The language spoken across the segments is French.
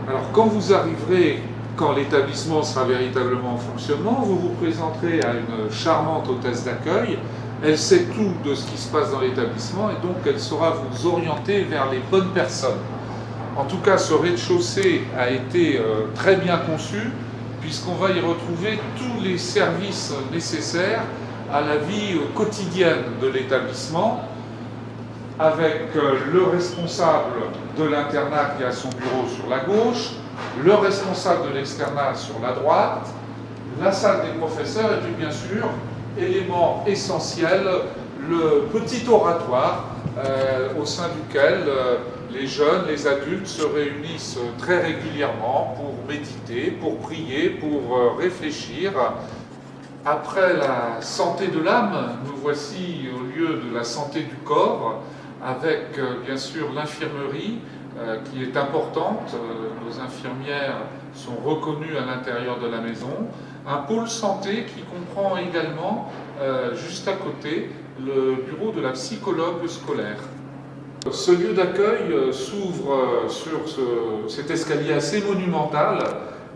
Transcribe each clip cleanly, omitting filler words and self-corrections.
Alors quand vous arriverez, quand l'établissement sera véritablement en fonctionnement, vous vous présenterez à une charmante hôtesse d'accueil. Elle sait tout de ce qui se passe dans l'établissement et donc elle saura vous orienter vers les bonnes personnes. En tout cas, ce rez-de-chaussée a été très bien conçu puisqu'on va y retrouver tous les services nécessaires à la vie quotidienne de l'établissement, avec le responsable de l'internat qui a son bureau sur la gauche, le responsable de l'externat sur la droite, la salle des professeurs et puis bien sûr, élément essentiel, le petit oratoire au sein duquel les jeunes, les adultes se réunissent très régulièrement pour méditer, pour prier, pour réfléchir. Après la santé de l'âme, nous voici au lieu de la santé du corps, avec bien sûr l'infirmerie qui est importante. Nos infirmières sont reconnues à l'intérieur de la maison. Un pôle santé qui comprend également, juste à côté, le bureau de la psychologue scolaire. Ce lieu d'accueil s'ouvre sur cet escalier assez monumental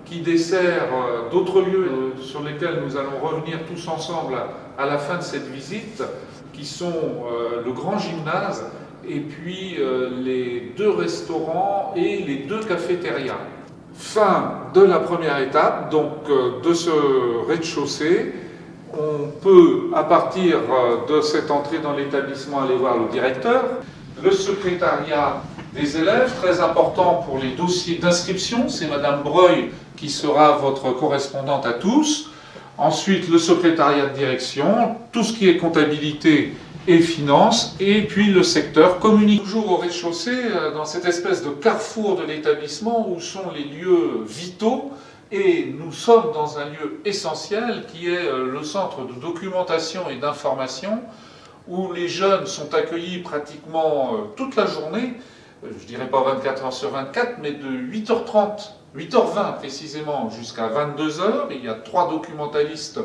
qui dessert d'autres lieux sur lesquels nous allons revenir tous ensemble à la fin de cette visite, qui sont le grand gymnase et puis les 2 restaurants et les 2 cafétérias. Fin de la première étape, donc de ce rez-de-chaussée. On peut, à partir de cette entrée dans l'établissement, aller voir le directeur, le secrétariat des élèves, très important pour les dossiers d'inscription, c'est Madame Breuil qui sera votre correspondante à tous. Ensuite, le secrétariat de direction, tout ce qui est comptabilité et finance, et puis le secteur communication. Toujours au rez-de-chaussée, dans cette espèce de carrefour de l'établissement où sont les lieux vitaux, et nous sommes dans un lieu essentiel qui est le centre de documentation et d'information, où les jeunes sont accueillis pratiquement toute la journée, je dirais pas 24 heures sur 24, mais de 8h30, 8h20 précisément, jusqu'à 22h. Il y a 3 documentalistes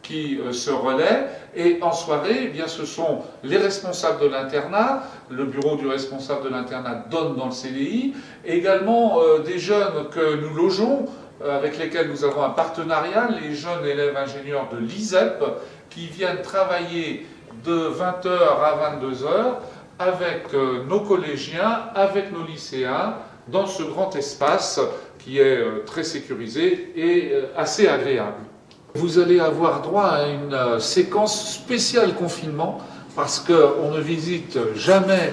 qui se relaient, et en soirée, eh bien, ce sont les responsables de l'internat, le bureau du responsable de l'internat donne dans le CDI, également des jeunes que nous logeons, avec lesquels nous avons un partenariat, les jeunes élèves ingénieurs de l'ISEP, qui viennent travailler de 20h à 22h avec nos collégiens, avec nos lycéens, dans ce grand espace qui est très sécurisé et assez agréable. Vous allez avoir droit à une séquence spéciale confinement, parce qu'on ne visite jamais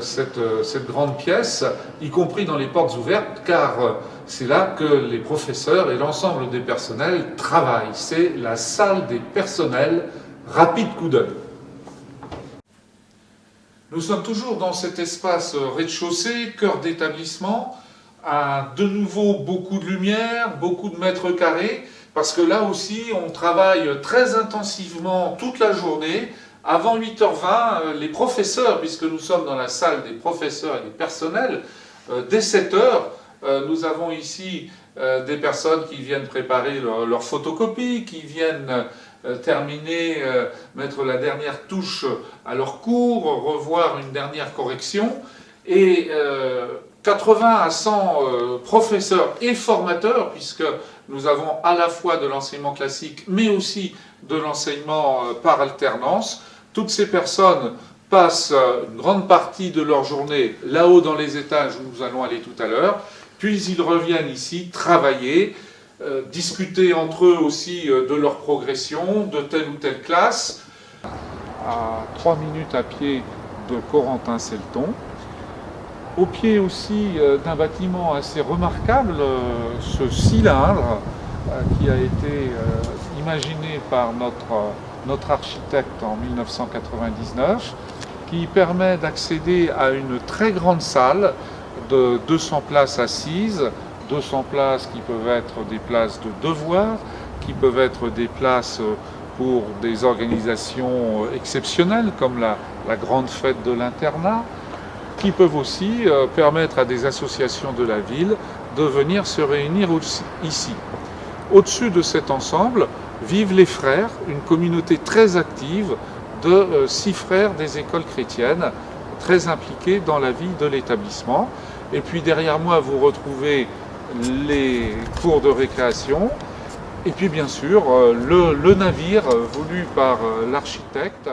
cette grande pièce, y compris dans les portes ouvertes, car c'est là que les professeurs et l'ensemble des personnels travaillent. C'est la salle des personnels, rapide coup d'œil. Nous sommes toujours dans cet espace rez-de-chaussée, cœur d'établissement, à de nouveau beaucoup de lumière, beaucoup de mètres carrés, parce que là aussi on travaille très intensivement toute la journée. Avant 8h20, les professeurs, puisque nous sommes dans la salle des professeurs et des personnels, dès 7h, nous avons ici des personnes qui viennent préparer leur photocopie, qui viennent terminer, mettre la dernière touche à leur cours, revoir une dernière correction, et 80 à 100 professeurs et formateurs, puisque nous avons à la fois de l'enseignement classique, mais aussi de l'enseignement par alternance. Toutes ces personnes passent une grande partie de leur journée là-haut dans les étages où nous allons aller tout à l'heure, puis ils reviennent ici travailler, discuter entre eux aussi de leur progression, de telle ou telle classe. À 3 minutes à pied de Corentin-Selton. Au pied aussi d'un bâtiment assez remarquable, ce cylindre qui a été imaginé par notre architecte en 1999, qui permet d'accéder à une très grande salle de 200 places assises, 200 places qui peuvent être des places de devoir, qui peuvent être des places pour des organisations exceptionnelles comme la grande fête de l'internat, qui peuvent aussi permettre à des associations de la ville de venir se réunir ici. Au-dessus de cet ensemble vivent les frères, une communauté très active de 6 frères des écoles chrétiennes, très impliqués dans la vie de l'établissement. Et puis derrière moi, vous retrouvez les cours de récréation, et puis bien sûr le navire voulu par l'architecte.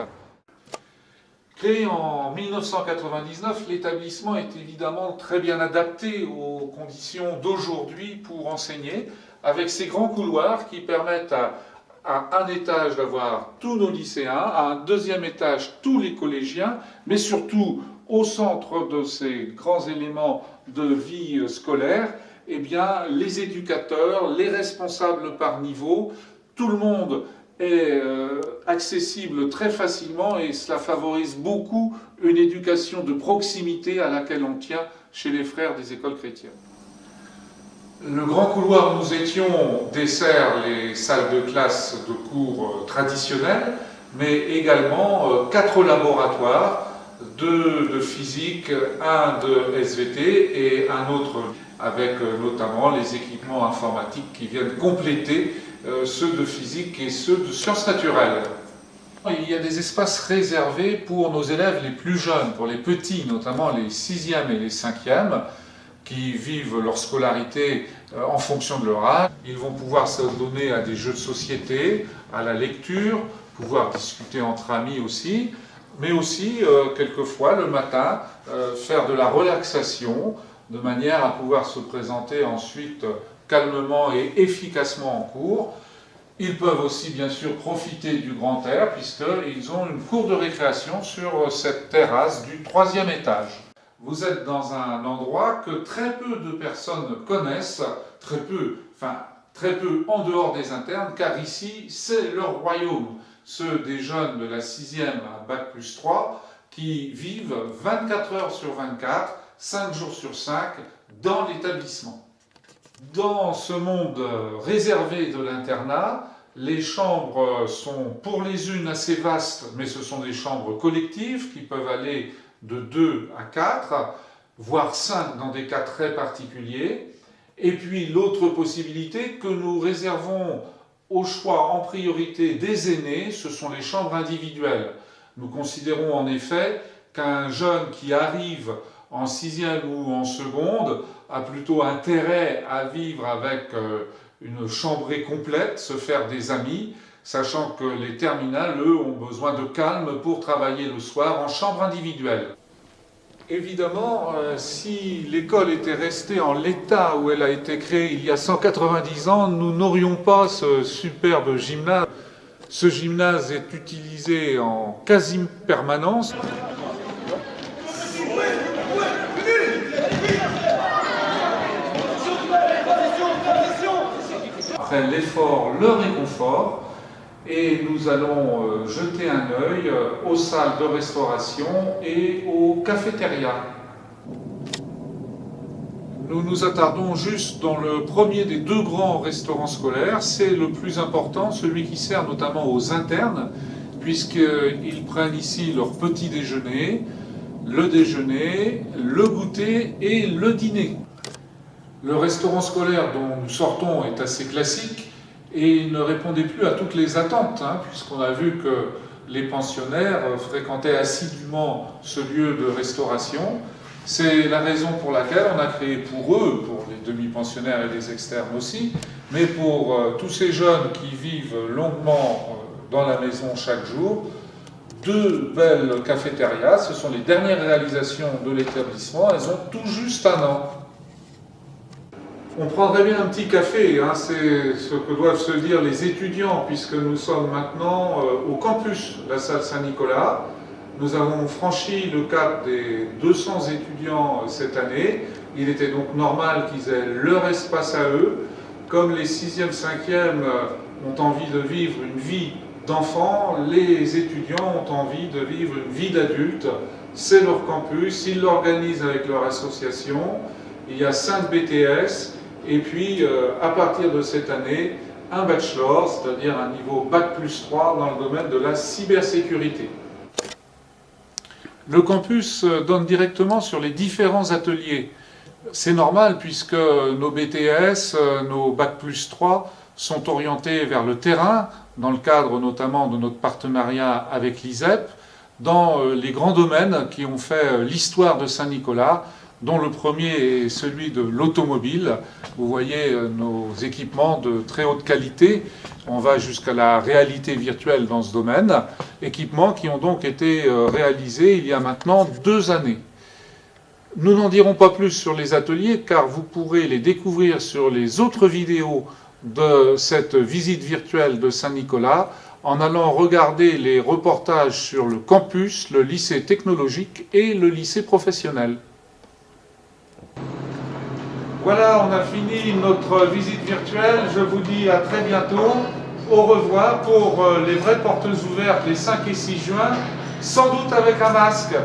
Créé en 1999, l'établissement est évidemment très bien adapté aux conditions d'aujourd'hui pour enseigner, avec ces grands couloirs qui permettent à un étage d'avoir tous nos lycéens, à un deuxième étage tous les collégiens, mais surtout au centre de ces grands éléments de vie scolaire, eh bien, les éducateurs, les responsables par niveau, tout le monde est accessible très facilement et cela favorise beaucoup une éducation de proximité à laquelle on tient chez les frères des écoles chrétiennes. Le grand couloir où nous étions dessert les salles de classe de cours traditionnelles, mais également 4 laboratoires, 2 de physique, 1 de SVT et un autre avec notamment les équipements informatiques qui viennent compléter ceux de physique et ceux de sciences naturelles. Il y a des espaces réservés pour nos élèves les plus jeunes, pour les petits, notamment les 6e et les 5e, qui vivent leur scolarité en fonction de leur âge. Ils vont pouvoir se donner à des jeux de société, à la lecture, pouvoir discuter entre amis aussi, mais aussi, quelquefois, le matin, faire de la relaxation, de manière à pouvoir se présenter ensuite calmement et efficacement en cours. Ils peuvent aussi, bien sûr, profiter du grand air, puisqu'ils ont une cour de récréation sur cette terrasse du 3e étage. Vous êtes dans un endroit que très peu de personnes connaissent, très peu en dehors des internes, car ici, c'est leur royaume. Ceux des jeunes de la 6e à Bac+3 qui vivent 24 heures sur 24, 5 jours sur 5 dans l'établissement. Dans ce monde réservé de l'internat, les chambres sont pour les unes assez vastes, mais ce sont des chambres collectives qui peuvent aller de 2 à 4, voire 5 dans des cas très particuliers. Et puis l'autre possibilité que nous réservons au choix en priorité des aînés, ce sont les chambres individuelles. Nous considérons en effet qu'un jeune qui arrive en 6e ou en seconde a plutôt intérêt à vivre avec une chambrée complète, se faire des amis, sachant que les terminales, eux, ont besoin de calme pour travailler le soir en chambre individuelle. Évidemment, si l'école était restée en l'état où elle a été créée il y a 190 ans, nous n'aurions pas ce superbe gymnase. Ce gymnase est utilisé en quasi-permanence. Après l'effort, le réconfort, et nous allons jeter un œil aux salles de restauration et aux cafétérias. Nous nous attardons juste dans le premier des 2 grands restaurants scolaires. C'est le plus important, celui qui sert notamment aux internes, puisqu'ils prennent ici leur petit déjeuner, le goûter et le dîner. Le restaurant scolaire dont nous sortons est assez classique et il ne répondait plus à toutes les attentes, puisqu'on a vu que les pensionnaires fréquentaient assidûment ce lieu de restauration. C'est la raison pour laquelle on a créé pour eux, pour les demi-pensionnaires et les externes aussi, mais pour tous ces jeunes qui vivent longuement dans la maison chaque jour, 2 belles cafétérias. Ce sont les dernières réalisations de l'établissement, elles ont tout juste 1 an. On prendrait bien un petit café, c'est ce que doivent se dire les étudiants, puisque nous sommes maintenant au campus, la salle Saint-Nicolas. Nous avons franchi le cap des 200 étudiants cette année. Il était donc normal qu'ils aient leur espace à eux. Comme les 6e, 5e ont envie de vivre une vie d'enfant, les étudiants ont envie de vivre une vie d'adulte. C'est leur campus, ils l'organisent avec leur association. Il y a 5 BTS. Et puis, à partir de cette année, un bachelor, c'est-à-dire un niveau Bac+3 dans le domaine de la cybersécurité. Le campus donne directement sur les différents ateliers. C'est normal puisque nos BTS, nos Bac+3 sont orientés vers le terrain, dans le cadre notamment de notre partenariat avec l'ISEP, dans les grands domaines qui ont fait l'histoire de Saint-Nicolas, dont le premier est celui de l'automobile. Vous voyez nos équipements de très haute qualité. On va jusqu'à la réalité virtuelle dans ce domaine. Équipements qui ont donc été réalisés il y a maintenant 2 années. Nous n'en dirons pas plus sur les ateliers, car vous pourrez les découvrir sur les autres vidéos de cette visite virtuelle de Saint-Nicolas, en allant regarder les reportages sur le campus, le lycée technologique et le lycée professionnel. Voilà, on a fini notre visite virtuelle. Je vous dis à très bientôt. Au revoir pour les vraies portes ouvertes les 5 et 6 juin, sans doute avec un masque.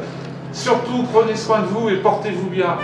Surtout, prenez soin de vous et portez-vous bien.